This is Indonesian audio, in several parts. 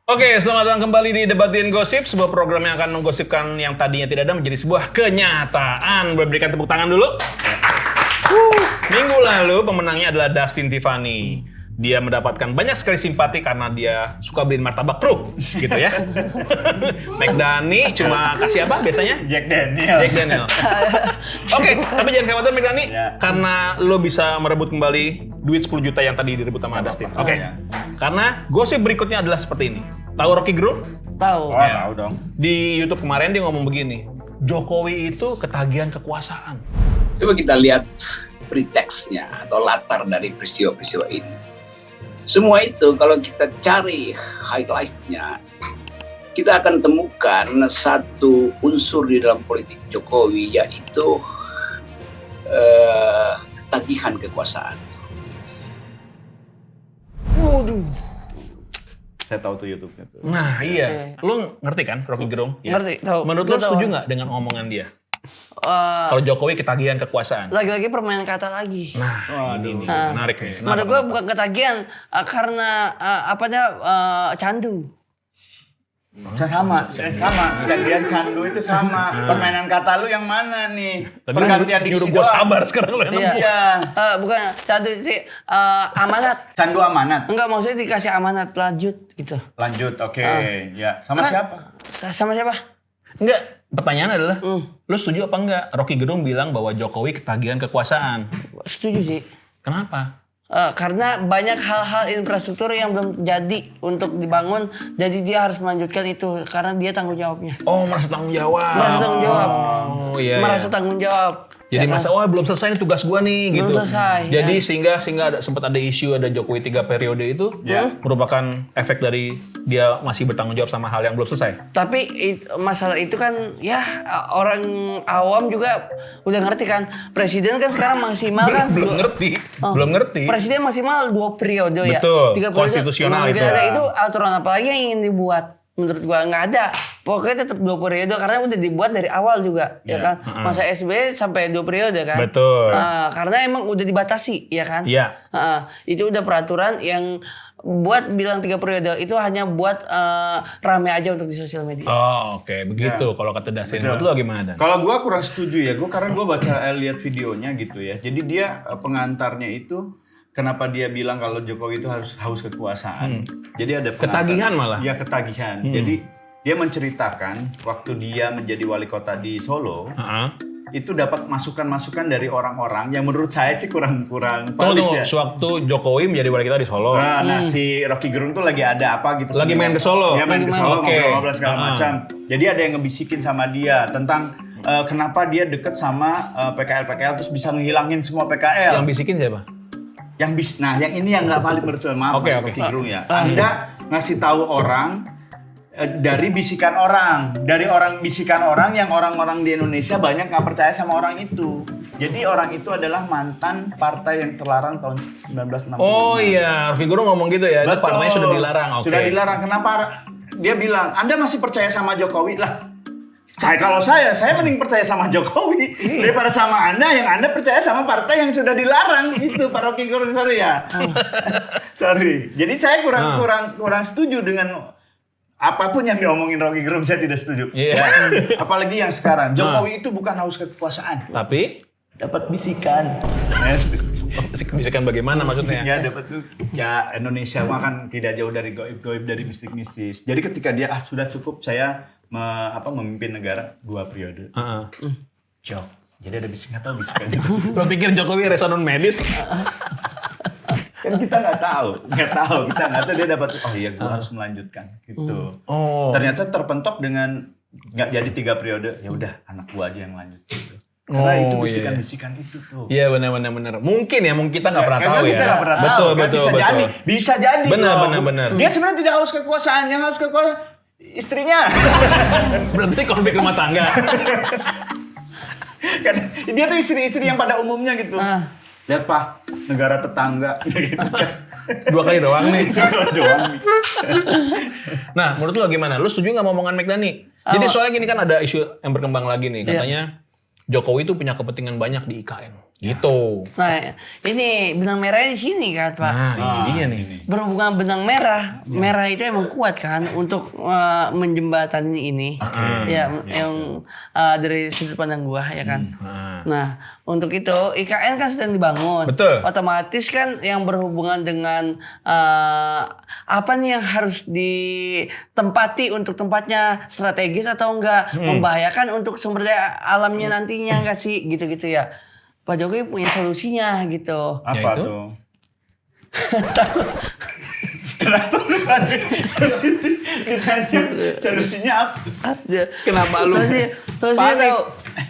Oke, selamat datang kembali di Debatin Gosip, sebuah program yang akan menggosipkan yang tadinya tidak ada menjadi sebuah kenyataan. Berikan tepuk tangan dulu. Minggu lalu pemenangnya adalah Dustin Tiffany. Dia mendapatkan banyak sekali simpati karena dia suka beliin martabak truk, gitu ya. McDani cuma kasih apa biasanya? Jack Daniel. Oke, tapi jangan khawatir McDani, Ya. karena lo bisa merebut kembali duit 10 juta yang tadi direbut sama Dustin. Oke. Ya. Karena gosip berikutnya adalah seperti ini. Tahu Rocky Gerung? Tahu. Oh, tahu dong. Di YouTube kemarin dia ngomong begini, Jokowi itu ketagihan kekuasaan. Coba kita lihat preteksnya atau latar dari peristiwa-peristiwa ini. Semua itu kalau kita cari highlight-nya, kita akan temukan satu unsur di dalam politik Jokowi, yaitu ketagihan kekuasaan. Waduh. Saya tahu tuh YouTube-nya tuh. Nah iya, lo ngerti kan Rocky Gerung? Ngerti, tahu. Menurut lo Tahu. setuju nggak dengan omongan dia? Eh, Kalau Jokowi ketagihan kekuasaan. lagi-lagi permainan kata lagi. Nah, ini Ah. menarik nih. Menurut gue bukan ketagihan, karena candu. Sama. Kejadian candu itu sama. Permainan kata lu yang mana nih? Tadi Pergantian nyuruh diksi gue doang. sabar sekarang lo emang. Iya. Iya. Bukan candu sih, amanat. Candu amanat. Enggak, maksudnya dikasih amanat lanjut gitu. Lanjut, oke. Ya, sama Kan- siapa? Sama siapa? Enggak, pertanyaan adalah, lo setuju apa enggak Rocky Gerung bilang bahwa Jokowi ketagihan kekuasaan? Setuju sih. Kenapa? Karena banyak hal-hal infrastruktur yang belum jadi untuk dibangun, jadi dia harus melanjutkan itu karena dia tanggung jawabnya. Oh, merasa tanggung jawab. Merasa tanggung jawab. Oh, iya. Merasa tanggung jawab. Jadi Ya kan? masa belum selesai nih tugas gua nih Belum gitu. selesai, Jadi ya. sehingga sempat ada isu ada Jokowi 3 periode itu Ya. merupakan efek dari dia masih bertanggung jawab sama hal yang belum selesai. Tapi masalah itu kan ya orang awam juga udah ngerti kan. Presiden kan sekarang maksimal kan Belum ngerti. Belum ngerti. Presiden maksimal 2 periode ya. Betul, 3 periode. konstitusional Nggak mungkin itu. ada itu aturan apa lagi yang ingin dibuat? Menurut gua nggak ada. Pokoknya tetap 2 periode karena udah dibuat dari awal juga, ya kan. Masa SBY sampai 2 periode kan. Betul. Karena emang udah dibatasi, ya kan. Iya. Itu udah peraturan yang buat bilang 3 periode itu hanya buat rame aja untuk di sosial media. Oh, oke, begitu. Kalau kata Dasin, menurut lo gimana, Dan? Kalau gua kurang setuju ya, karena gua baca lihat videonya gitu ya. Jadi dia pengantarnya itu kenapa dia bilang kalau Jokowi itu harus haus kekuasaan. Jadi ada pengantar. Ketagihan malah. Iya, ketagihan. Jadi dia menceritakan waktu dia menjadi wali kota di Solo, Heeh. itu dapat masukan-masukan dari orang-orang yang menurut saya sih kurang Tunggu, valid ya. sewaktu Jokowi menjadi wali kota di Solo. Nah, si Rocky Gerung tuh lagi ada apa gitu. Lagi main ke Solo? Iya, main ke Lagi Solo, main. Oke. ngobrol segala macam. Jadi ada yang ngebisikin sama dia tentang kenapa dia deket sama PKL terus bisa ngehilangin semua PKL. Yang bisikin siapa? Nah, yang ini yang nggak valid menurut saya. Maaf, Oke, Mas oke. Rocky Gerung ya. Anda ngasih tahu orang dari bisikan orang, bisikan orang yang orang-orang di Indonesia banyak nggak percaya sama orang itu. Jadi orang itu adalah mantan partai yang terlarang tahun 1965. Oh iya, Rocky Gerung ngomong gitu ya. Itu Betul. partainya sudah dilarang. Oke. Sudah dilarang. Kenapa? Dia bilang, Anda masih percaya sama Jokowi lah. Kalau saya mending percaya sama Jokowi daripada sama Anda yang Anda percaya sama partai yang sudah dilarang. Itu Pak Rocky Gerung, sorry ya. Sorry. Jadi saya kurang setuju dengan apapun yang diomongin Rocky Gerung, saya tidak setuju. Iya. Ya. Apalagi yang sekarang. Jokowi itu bukan haus kekuasaan. Tapi Dapat bisikan. bisikan bagaimana maksudnya? Ya dapat tuh. Ya Indonesia mah kan tidak jauh dari goib-goib dari mistis-mistis. Jadi ketika dia sudah cukup saya memimpin negara 2 periode. Heeh. Jok. Jadi ada bisikan atau bisikan. Lo pikir Jokowi resonan medis? Kan kita nggak tahu. Kita nggak tahu dia dapat. Oh iya, gua harus melanjutkan gitu. Oh. Ternyata terpentok dengan nggak jadi 3 periode. Ya udah, anak gua aja yang lanjut. Gitu. Karena itu bisikan-bisikan itu tuh. Iya benar. Mungkin ya, kita nggak pernah tahu ya. Kita nggak pernah tahu. Betul, Kan betul, bisa betul. jadi. Bisa jadi. Benar. Dia sebenarnya tidak haus kekuasaan. Yang haus kekuasaan istrinya. Berarti konflik rumah tangga. Kan dia tuh istri-istri yang pada umumnya gitu. Lihat Pak, negara tetangga gitu kan. 2 kali doang nih. Doang nih. Nah, menurut lo gimana? Lo setuju nggak sama omongan McDani? Jadi soalnya gini kan ada isu yang berkembang lagi nih. Katanya Jokowi itu punya kepentingan banyak di IKN. Gitu. Nah, ini benang merahnya di sini kan, Pak. Nah, ini dia nih. Berhubungan benang merah, merah itu emang kuat kan untuk menjembatani ini. Ya, yang dari sudut pandang gua ya kan. Nah, untuk itu IKN kan sedang dibangun. Betul. Otomatis kan yang berhubungan dengan apa nih yang harus ditempati untuk tempatnya strategis atau enggak, membahayakan untuk sumber daya alamnya nantinya enggak sih, gitu-gitu ya. Pak Jokowi punya solusinya gitu. Apa Yaitu? tuh? Kenapa lu tadi ditanya solusinya apa? Kenapa lu Solusinya panik? tahu.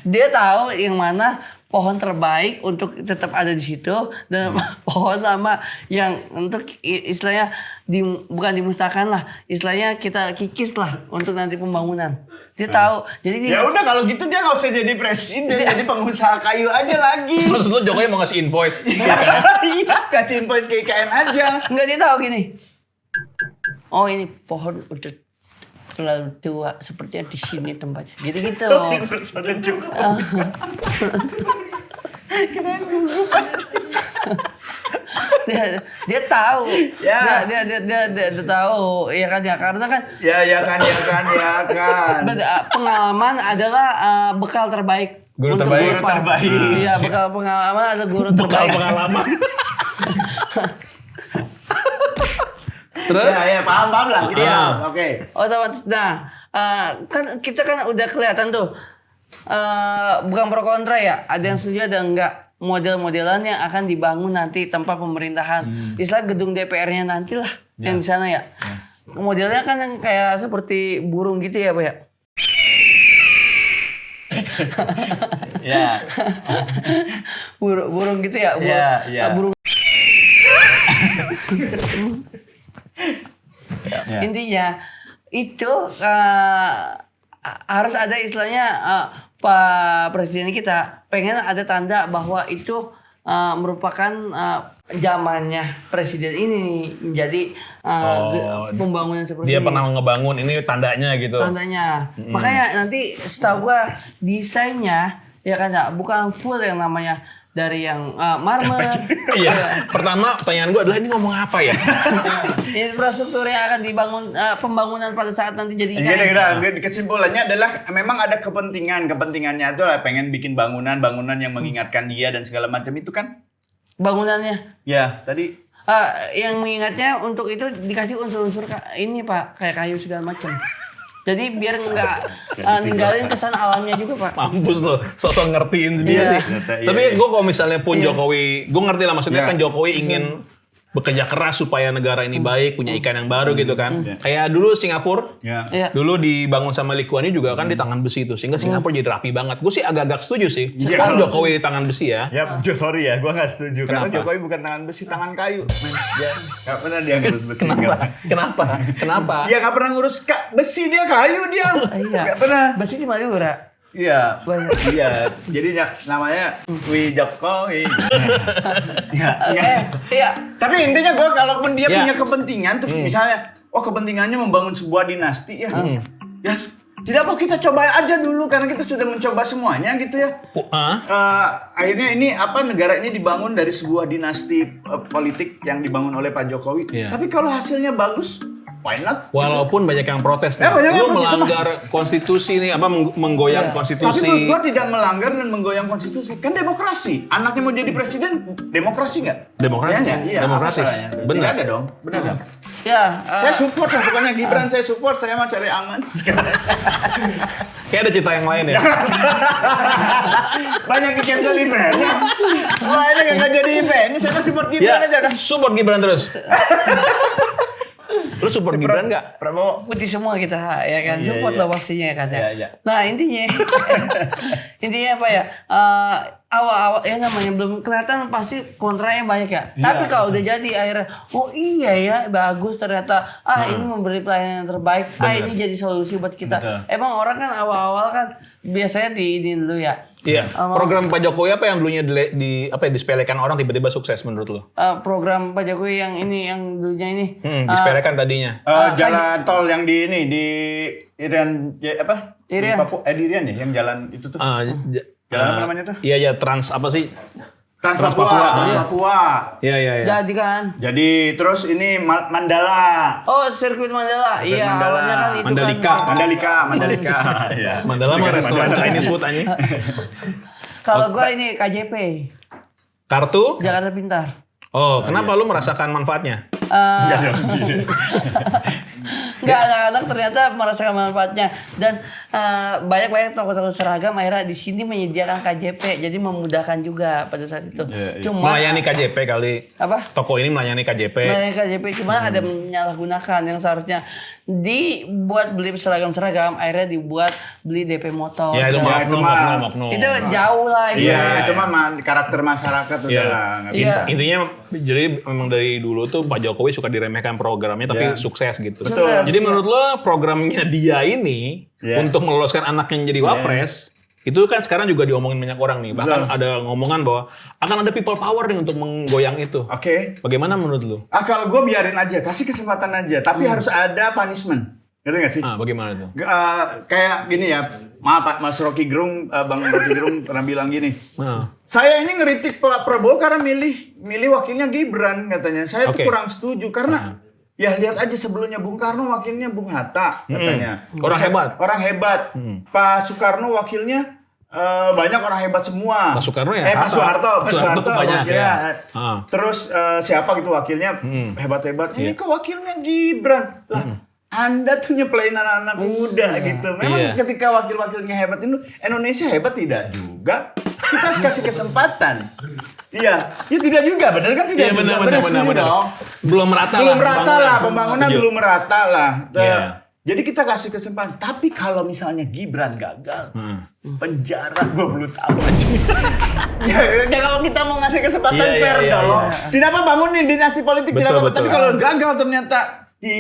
Dia tahu yang mana pohon terbaik untuk tetap ada di situ dan pohon lama yang untuk istilahnya bukan dimusnahkan lah, istilahnya kita kikis lah untuk nanti pembangunan. Dia tahu. Jadi dia Ya udah kalau gitu dia nggak usah jadi presiden, jadi pengusaha kayu aja lagi. Maksud lu Jokowi mau ngasih invoice? Iya, kasih invoice ke IKN aja. enggak, dia tahu gini. Oh, ini pohon udah terlalu tua, sepertinya di sini tempatnya. Gitu-gitu. Sudah cukup. dia tahu. Ya. Dia tahu. Ya kan, ya karena kan Ya kan. pengalaman adalah bekal terbaik. Guru untuk terbaik. ke depan. Guru terbaik. Iya, bekal pengalaman adalah guru Bekal terbaik. pengalaman. Terus? Ya, paham lah. Gitu ya. Oke. Otomatis. Nah, kan kita kan udah kelihatan tuh bukan pro kontra ya. Ada yang setuju, ada yang enggak. Model-modelan yang akan dibangun nanti tempat pemerintahan. Istilah gedung DPR-nya nanti lah yang di sana ya. Modelnya kan yang kayak seperti burung gitu ya, Pak ya. Ya. Burung gitu ya. Ya. Burung. Ya. Intinya itu harus ada istilahnya Pak Presiden kita pengen ada tanda bahwa itu merupakan zamannya presiden ini menjadi pembangunan seperti Dia ini. pernah ngebangun, ini tandanya gitu. Tandanya. Makanya nanti setahu gua desainnya ya kan ya, bukan full yang namanya dari yang marmer. Iya. Pertama pertanyaan gue adalah ini ngomong apa ya? Infrastruktur yang akan dibangun pembangunan pada saat nanti jadi Gini, kesimpulannya adalah memang ada kepentingannya itu lah pengen bikin bangunan yang mengingatkan dia dan segala macam itu kan. bangunannya. Ya, tadi Yang mengingatnya untuk itu dikasih unsur-unsur ini Pak, kayak kayu segala macam. Jadi biar nggak ninggalin kesan alamnya juga Pak. Mampus lo, sosok ngertiin dia Iya. sih. Iya, Tapi iya. gue kalau misalnya pun Jokowi, gue ngerti lah maksudnya Iya. kan Jokowi ingin bekerja keras supaya negara ini baik, punya ikan yang baru gitu kan. Kayak dulu Singapura, ya. Iya. dulu dibangun sama Lee Kuan Yew juga kan di tangan besi itu, sehingga Singapura jadi rapi banget. Gue sih agak-agak setuju sih. Iya, Kan kalau- Jokowi di tangan besi ya. Ya, sorry ya, gua nggak setuju. Karena Kenapa? Jokowi bukan tangan besi, tangan kayu. Dia nggak pernah dia ngurus besi. Kenapa? Dia nggak pernah ngurus besi, dia kayu dia. Iya. Nggak pernah. Besi di Madura. Iya. Banyak. Iya. Jadi namanya Wi Jokowi. Ya, ya. Iya. Tapi intinya gua kalaupun dia Ya. punya kepentingan, terus misalnya, kepentingannya membangun sebuah dinasti ya. Ya, tidak apa kita coba aja dulu karena kita sudah mencoba semuanya gitu ya. Akhirnya ini negara ini dibangun dari sebuah dinasti politik yang dibangun oleh Pak Jokowi. Iya. Tapi kalau hasilnya bagus, why not? Walaupun banyak yang protes nih. Ya, banyak yang Lu protes, melanggar konstitusi nih, menggoyang Tapi konstitusi. menurut gua tidak melanggar dan menggoyang konstitusi. Kan demokrasi. Anaknya mau jadi presiden, demokrasi nggak? Demokrasi. Iya nggak? Iya, Demokratis. apa salahnya? Benar. Tidak ada dong. Benar dong. Ya. Saya support lah pokoknya Gibran, saya support. Saya mah cari aman. Kayak ada cerita yang lain ya. Banyak di cancel event-nya. Wah, ini nggak jadi event. Ini saya mah support Gibran aja dah. Support Gibran terus. Lu support Gibran nggak? Prabowo. Putih semua kita ya kan, Iya, support iya. lah pastinya kan ya. Iya, iya. Nah intinya apa ya, awal-awal ya namanya belum kelihatan pasti kontranya banyak ya. Iya. Tapi kalau udah jadi akhirnya, oh iya ya bagus ternyata, ini memberi pelayanan yang terbaik, ini jadi solusi buat kita. Betul. Emang orang kan awal-awal kan biasanya ini dulu ya. Iya. Program Pak Jokowi apa yang dulunya disepelekan orang tiba-tiba sukses menurut lo? Program Pak Jokowi yang ini, yang dulunya ini. Disepelekan tadinya. Jalan tol yang di Irian apa? Irian. Di Papua, di Irian ya yang jalan itu tuh. Jalan apa namanya tuh? Iya ya trans apa sih? Trans Trans Papua. Papua. Trans Iya. Papua. Iya, iya, iya. Jadi kan. Jadi terus ini Mandala. Oh, sirkuit Mandala. Sirkuit Iya, Mandala. awalnya kan itu Mandalika. kan. Mandalika. Iya. Mandala mah restoran Chinese food anjing. Kalau gua ini KJP, Kartu? Jakarta Pintar. Oh, kenapa lu merasakan manfaatnya? Enggak, anak-anak ternyata merasakan manfaatnya dan banyak toko-toko seragam akhirnya di sini menyediakan KJP, jadi memudahkan juga pada saat itu. Cuma Melayani KJP kali. apa? Toko ini melayani KJP. Melayani KJP cuma ada menyalahgunakan yang seharusnya dibuat beli seragam-seragam akhirnya dibuat beli DP motor. Ya itu Ya, itu mah- oknum. Itu jauh lah itu. Iya, itu mah karakter masyarakat udah Iya. lah. nggak Iya. bisa. Intinya jadi memang dari dulu tuh Pak Jokowi suka diremehkan programnya tapi Iya. sukses gitu. Betul. Jadi menurut lo programnya dia ini Iya. untuk meloloskan anaknya jadi wapres itu kan sekarang juga diomongin banyak orang nih. Bahkan Betul. ada ngomongan bahwa akan ada people power nih untuk menggoyang itu. Oke. Bagaimana menurut lo? Kalau gue biarin aja, kasih kesempatan aja. Tapi harus ada punishment. Ngerti nggak sih? Bagaimana tuh? Kayak gini ya, maaf Pak Mas Rocky Gerung, Bang Rocky Gerung pernah bilang gini. Nah, Saya ini ngeritik Pak Prabowo karena milih wakilnya Gibran katanya. Saya tuh Oke. kurang setuju karena ya lihat aja sebelumnya Bung Karno wakilnya Bung Hatta katanya. Orang hebat. Orang hebat. Pak Soekarno wakilnya banyak orang hebat semua. Pak Soekarno ya Pak Hatta. Soeharto, Pak Soeharto banyak, wakilnya. ya. Terus siapa gitu wakilnya hebat-hebat. Ini Iya. kok wakilnya Gibran. Lah, Anda tuh nyepelin anak-anak muda gitu. Memang Iya. ketika wakil-wakilnya hebat itu Indonesia hebat tidak juga. Kita harus kasih kesempatan. Iya, ya tidak juga, benar kan tidak iya juga. benar. Setuju dong. Belum merata Belum lah. merata lah, pembangunan Setuju. belum merata lah. Iya. Jadi kita kasih kesempatan. Tapi kalau misalnya Gibran gagal, penjara 20 tahun aja. ya kalau kita mau ngasih kesempatan Iya, fair iya, dong. iya. Tidak apa bangunin dinasti politik, Betul, tidak apa. betul. Tapi kalau gagal ternyata di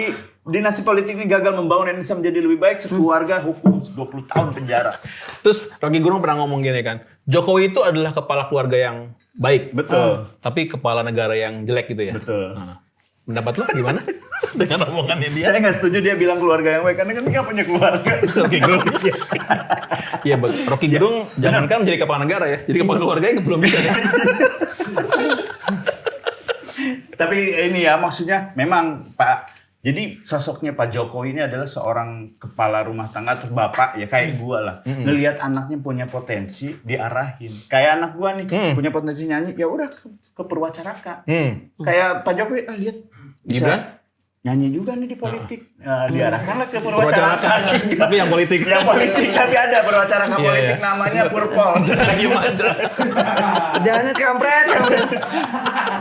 dinasti politik ini gagal membangun Indonesia menjadi lebih baik, sekeluarga hukum 20 tahun penjara. Terus Rocky Gerung pernah ngomong gini kan, Jokowi itu adalah kepala keluarga yang baik. Betul. Tapi kepala negara yang jelek gitu ya. Betul. Nah, pendapat lo gimana dengan omongannya dia? Saya nggak setuju dia bilang keluarga yang baik karena kan dia nggak punya keluarga. Rocky Gerung. Iya, Rocky Gerung jangankan menjadi kepala negara ya, jadi kepala keluarga yang belum bisa ya. Tapi ini ya maksudnya memang Pak. Jadi sosoknya Pak Jokowi ini adalah seorang kepala rumah tangga atau bapak ya kayak gua lah. Ngelihat anaknya punya potensi diarahin. Kayak anak gua nih punya potensi nyanyi ya udah ke Purwacaraka. Kayak Pak Jokowi lihat bisa Gibran? nyanyi juga nih di politik. Diarahkanlah ke Purwacaraka. Tapi yang politik. Yang politik tapi ada Purwacaraka Iya, politik iya. namanya Purpol. Lagi manja. Jangan kampret.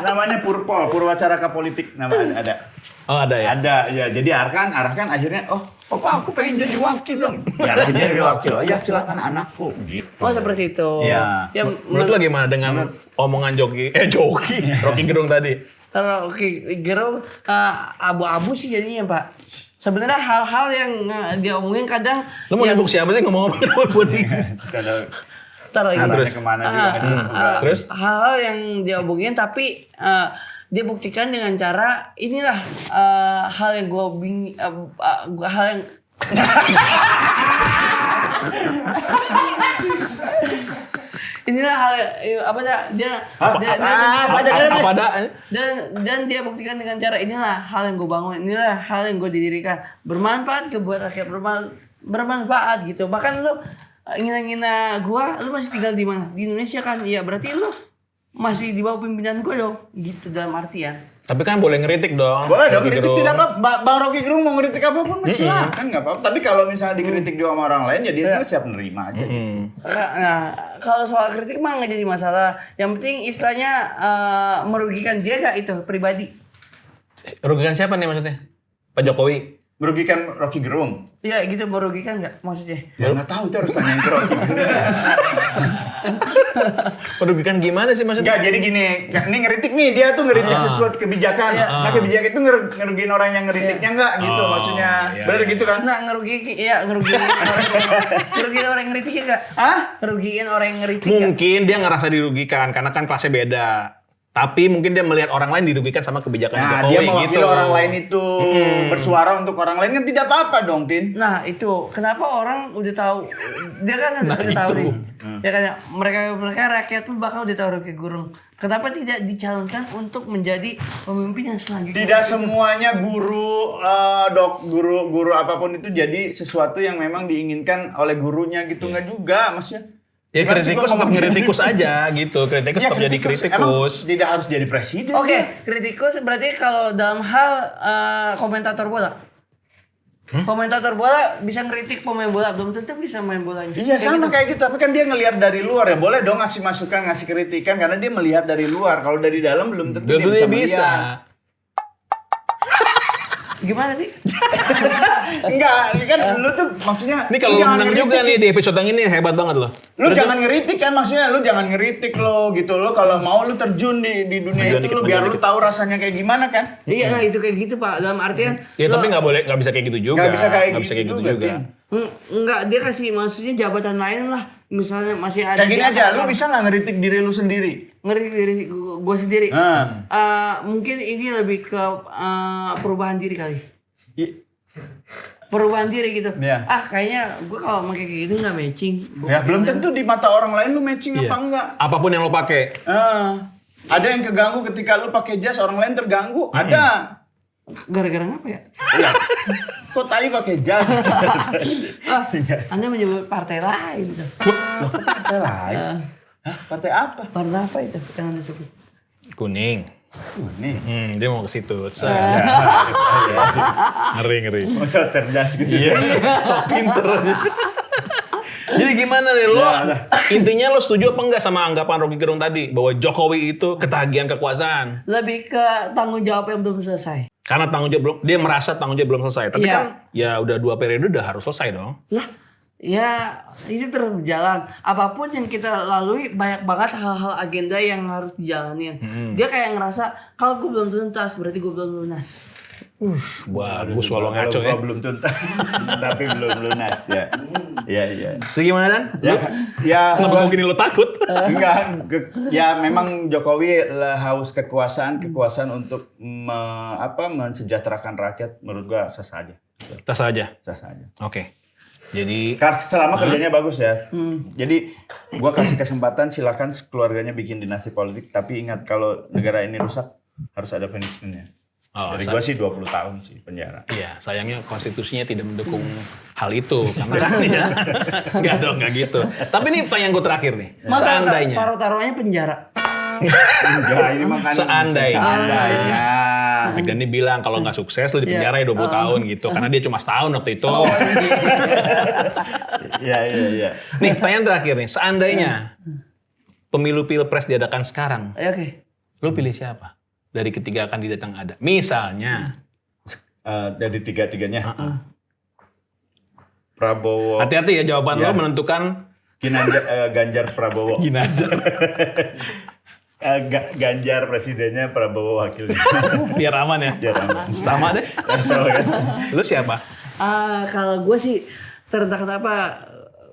Namanya Purpol, Purwacaraka politik nama ada. Oh ada ya? Ada, ya. Jadi arahkan akhirnya, Pak aku pengen jadi wakil dong. Ya, jadi wakil. Oh, ya silakan anakku. Gitu. Oh seperti itu. Iya. Ya, Menurut lo gimana dengan omongan Rocky Gerung tadi? Kalau Gerung abu-abu sih jadinya Pak. Sebenarnya hal-hal yang dia omongin kadang Lo mau yang- nembuk siapa sih ngomong-ngomong kenapa buat dia? Kalau Taruh lagi. arahnya Terus? kemana juga. Terus? Hal-hal yang dia omongin tapi dia buktikan dengan cara inilah hal yang gue hal yang inilah hal apa dia Apa ada? dan dia buktikan dengan cara inilah hal yang gue bangun, inilah hal yang gue didirikan, bermanfaat ke buat rakyat, bermanfaat gitu. Bahkan lu ngina-ngina gua, lu masih tinggal di mana? Di Indonesia kan? Iya, berarti lu masih di bawah pimpinan gua dong. Gitu dalam artian. Tapi kan boleh ngeritik dong. Boleh dong, Rocky kritik Gerung. tidak apa. Bang Rocky Gerung mau ngeritik apapun, silakan nggak apa-apa. Tapi kalau misalnya dikritik juga sama orang lain, ya dia juga siap nerima aja. Nah, kalau soal kritik mah nggak jadi masalah. Yang penting istilahnya merugikan dia gak itu pribadi. Rugikan siapa nih maksudnya? Pak Jokowi? Merugikan Rocky Gerung. Iya gitu, merugikan nggak maksudnya? Ya nggak tahu, itu harus tanyain ke Rocky Gerung. Merugikan gimana sih maksudnya? Enggak, jadi gini, ini ngeritik nih, dia tuh ngeritik sesuatu kebijakan. Nah, kebijakan itu ngerugiin orang yang ngeritiknya enggak gitu maksudnya. Iya, Benar gitu kan? Nah, ngerugiin orang yang ngeritik nggak? Hah? Ngerugiin orang yang ngeritik nggak? Mungkin dia ngerasa dirugikan karena kan kelasnya beda. Tapi mungkin dia melihat orang lain dirugikan sama kebijakan Nah, Jokowi dia mewakili gitu. orang lain itu bersuara untuk orang lain kan tidak apa-apa dong, Tin. Nah itu kenapa orang udah tahu dia kan udah tahu nih ya kan mereka rakyat pun bakal udah tahu Rocky Gerung kenapa tidak dicalonkan untuk menjadi pemimpin yang selanjutnya. Tidak semuanya guru, guru apapun itu jadi sesuatu yang memang diinginkan oleh gurunya gitu nggak juga, maksudnya. Ya Gimana sih kritikus gua tetap ngomong? kritikus aja gitu. Kritikus Ya, tetap jadi Emang kritikus. tidak harus jadi presiden. Oke, kritikus berarti kalau dalam hal komentator bola. Komentator bola bisa ngeritik pemain bola, belum tentu bisa main bolanya. Iya sama gitu. kayak gitu, tapi kan dia ngelihat dari luar ya boleh dong ngasih masukan, ngasih kritikan karena dia melihat dari luar. Kalau dari dalam belum tentu dia Dua-duanya bisa melihat. Gimana nih? Enggak, ini kan lu tuh maksudnya Ini kalau lu lu jangan menang ngeritik. juga nih di episode yang ini hebat banget loh. Lu jangan ngeritik kan, maksudnya lu jangan ngeritik lo gitu. Lo kalau mau lu terjun di dunia Maju itu dikit, lu biar maju lu dikit. tahu rasanya kayak gimana kan. Iya, nah itu kayak gitu Pak. Dalam artian Ya lo- tapi nggak bisa kayak gitu juga. Nggak bisa kayak Nggak bisa kayak gitu gitu juga, juga. Tin. Enggak, dia kasih maksudnya jabatan lain lah. Misalnya masih ada Kayak gini di aja, lu angkatan- bisa nggak ngeritik diri lu sendiri? ngeritik diri gue sendiri. Nah. Mungkin ini lebih ke perubahan diri kali. I- Perubahan diri gitu. Iya. Kayaknya gue kalau pakai kayak gitu nggak matching. Ya belum tentu di mata orang lain lu matching Iya. apa enggak. Apapun yang lo pakai. Ada yang keganggu ketika lu pakai jas, orang lain terganggu. Ada. Gara-gara apa ya? Iya. Kok tadi pakai jas? Anda menyebut partai lain tuh. Partai lain. Hah? Partai apa? Partai apa itu yang Anda sebut? Kuning. Nih. Dia mau ke situ. Ngeri. Masa cerdas gitu. Iya. Sok pinter aja. Jadi gimana nih lo? Ya, Intinya lo setuju apa enggak sama anggapan Rocky Gerung tadi bahwa Jokowi itu ketagihan kekuasaan? Lebih ke tanggung jawab yang belum selesai. Karena dia merasa tanggung jawab belum selesai. Tapi Iya. kan ya udah 2 periode udah harus selesai dong. Lah, ya hidup terus berjalan. Apapun yang kita lalui banyak banget hal-hal agenda yang harus dijalanin. Dia kayak ngerasa kalau gue belum tuntas berarti gue belum lunas. Bagus walau Kalau ngaco gua ya. belum tuntas, tapi belum lunas ya. Iya. Itu gimana Dan? Ya, Kenapa begini lo takut? enggak, ya memang Jokowi haus kekuasaan untuk mensejahterakan rakyat. Menurut gua sah saja. Tas aja. Sah saja. Oke. Jadi Selama kerjanya bagus ya. Jadi gua kasih kesempatan silakan keluarganya bikin dinasti politik, tapi ingat kalau negara ini rusak harus ada punishment-nya. Dari gua sih 20 tahun sih penjara. iya, sayangnya konstitusinya tidak mendukung hal itu karena kan ya. Enggak gitu. Tapi ini pertanyaan gue terakhir nih. Seandainya. Taruh-taruhnya penjara. Enggak, ini makanya Seandainya. Megani bilang kalau nggak sukses lu di penjara ya 20 tahun gitu karena dia cuma setahun waktu itu. Iya. Nih, pertanyaan terakhir nih. Seandainya pemilu pilpres diadakan sekarang, Oke. lu pilih siapa? Dari ketiga kandidat yang ada. Misalnya, Dari tiga-tiganya. Prabowo, hati-hati ya jawaban Ya. lo menentukan Ganjar Prabowo. gini aja. Ganjar presidennya, Prabowo wakilnya. Biar aman ya. Biar aman. Sama deh. Sama kan? Lu siapa? Kalau gue sih entah kenapa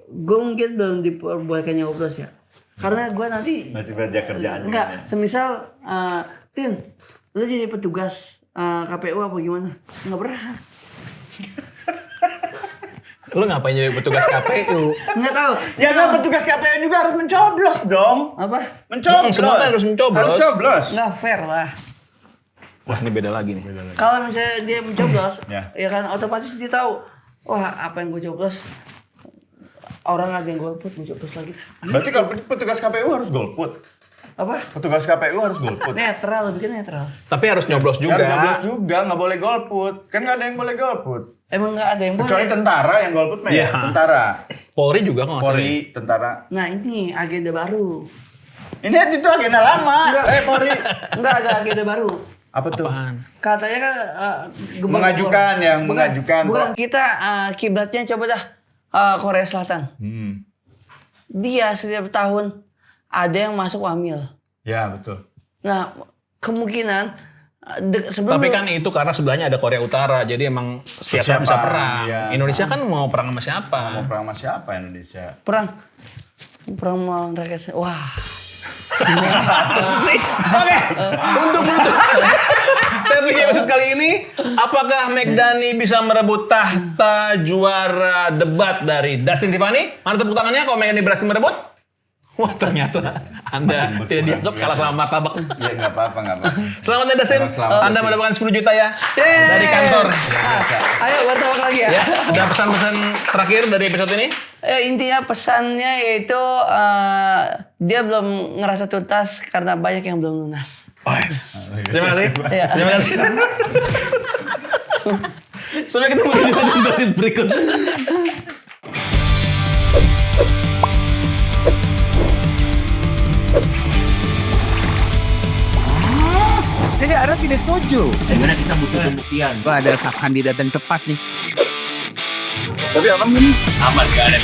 gue mungkin belum diperbolehkan nyoblos ya. Karena gue nanti Masih banyak kerjaan. enggak, semisal Tin, lu jadi petugas KPU apa gimana? Enggak berhak. Lu ngapain jadi petugas KPU? Enggak tahu. Ya kan petugas KPU juga harus mencoblos dong. Apa? Mencoblos. Semua kan harus mencoblos. Harus coblos. Enggak fair lah. Wah, ini beda lagi nih. Kalau misalnya dia mencoblos, Ya. ya kan otomatis dia tahu, wah apa yang gue coblos, orang ada yang golput, gue coblos lagi. Berarti kalau petugas KPU harus golput. Apa? Petugas KPU harus golput. Netral, lebih netral. Tapi harus nyoblos juga. Harus nyoblos juga, nggak boleh golput. Kan nggak ada yang boleh golput. Emang nggak ada yang boleh. Kecuali tentara yang golput mah ya. Iya. Tentara. Polri juga kok nggak salah. Polri, tentara. Nah ini agenda baru. Ini itu agenda lama. Polri. Enggak ada agenda baru. Apa tuh? Apaan? Katanya kan Mengajukan, yang mengajukan. Bukan kita kiblatnya coba dah Korea Selatan. Dia setiap tahun ada yang masuk wamil. Ya betul. Nah kemungkinan sebelum Tapi kan itu karena sebelahnya ada Korea Utara, jadi emang siapa bisa perang. Iya. Indonesia kan mau perang sama siapa? Mau perang sama siapa Indonesia? perang melawan rakyat. Wah Oke, untuk menutup tapi episode kali ini, apakah McDani bisa merebut tahta juara debat dari Dustin Tiffany? Mana tepuk tangannya kalau McDani berhasil merebut? Wah, ternyata Anda tidak dianggap kalah sama martabak. Ya nggak apa-apa. Selamat ya Dustin, Selamat. Anda mendapatkan 10 juta ya Yeay. dari kantor. Ayo martabak lagi ya. Ya, ada pesan-pesan terakhir dari episode ini? Intinya pesannya yaitu dia belum ngerasa tuntas karena banyak yang belum lunas. Terima kasih. Iya. Terima kasih. Sampai ketemu di episode berikutnya. Jadi Ara tidak setuju. Sebenarnya kita butuh pembuktian. Wah, ada kandidat yang tepat nih. Tapi aman gak ada